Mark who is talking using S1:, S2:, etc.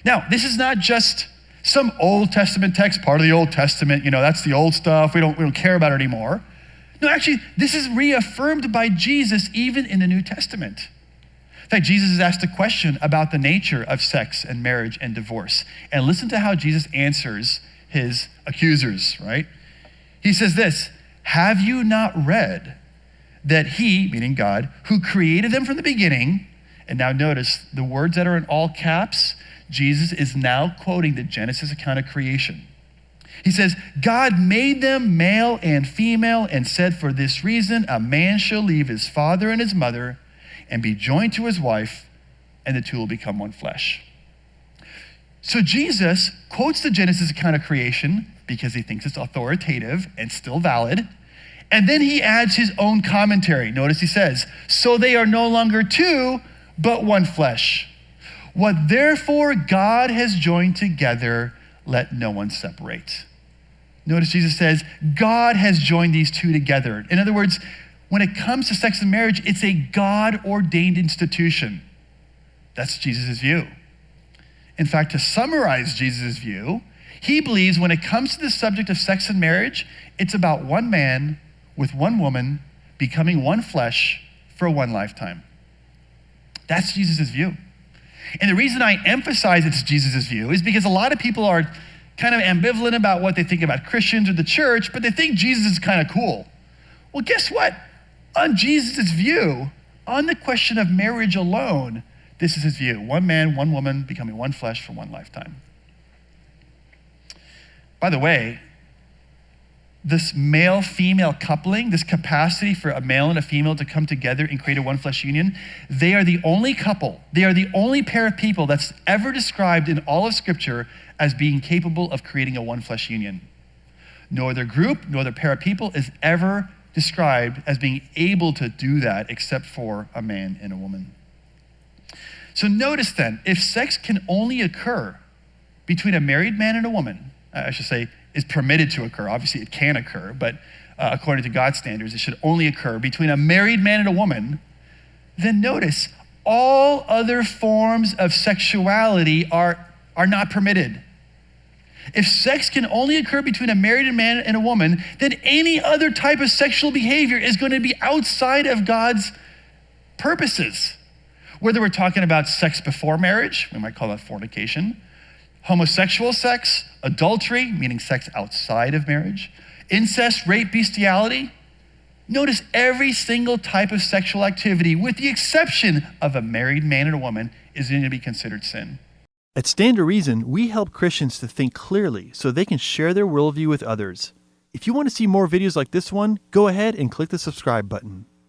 S1: Now, this is not just some Old Testament text, part of the Old Testament, that's the old stuff, we don't care about it anymore. No, actually, this is reaffirmed by Jesus even in the New Testament. In fact, Jesus is asked a question about the nature of sex and marriage and divorce. And listen to how Jesus answers his accusers, right? He says this, "Have you not read that he," meaning God, "who created them from the beginning," and now notice the words that are in all caps, Jesus is now quoting the Genesis account of creation. He says, "God made them male and female and said, for this reason, a man shall leave his father and his mother and be joined to his wife, and the two will become one flesh." So Jesus quotes the Genesis account of creation because he thinks it's authoritative and still valid. And then he adds his own commentary. Notice he says, "So they are no longer two, but one flesh. What therefore God has joined together, let no one separate." Notice Jesus says, God has joined these two together. In other words, when it comes to sex and marriage, it's a God-ordained institution. That's Jesus' view. In fact, to summarize Jesus' view, he believes when it comes to the subject of sex and marriage, it's about one man with one woman becoming one flesh for one lifetime. That's Jesus' view. And the reason I emphasize it's Jesus' view is because a lot of people are kind of ambivalent about what they think about Christians or the church, but they think Jesus is kind of cool. Well, guess what? On Jesus' view, on the question of marriage alone, this is his view. One man, one woman becoming one flesh for one lifetime. By the way, this male-female coupling, this capacity for a male and a female to come together and create a one-flesh union, they are the only couple, they are the only pair of people that's ever described in all of Scripture as being capable of creating a one-flesh union. No other group, no other pair of people is ever described as being able to do that except for a man and a woman. So notice then, if sex can only occur between a married man and a woman, I should say, is permitted to occur. Obviously it can occur, but according to God's standards, it should only occur between a married man and a woman. Then notice, all other forms of sexuality are not permitted. If sex can only occur between a married man and a woman, then any other type of sexual behavior is going to be outside of God's purposes. Whether we're talking about sex before marriage, we might call that fornication, homosexual sex, adultery, meaning sex outside of marriage, incest, rape, bestiality. Notice every single type of sexual activity, with the exception of a married man and a woman, is going to be considered sin.
S2: At Stand to Reason, we help Christians to think clearly so they can share their worldview with others. If you want to see more videos like this one, go ahead and click the subscribe button.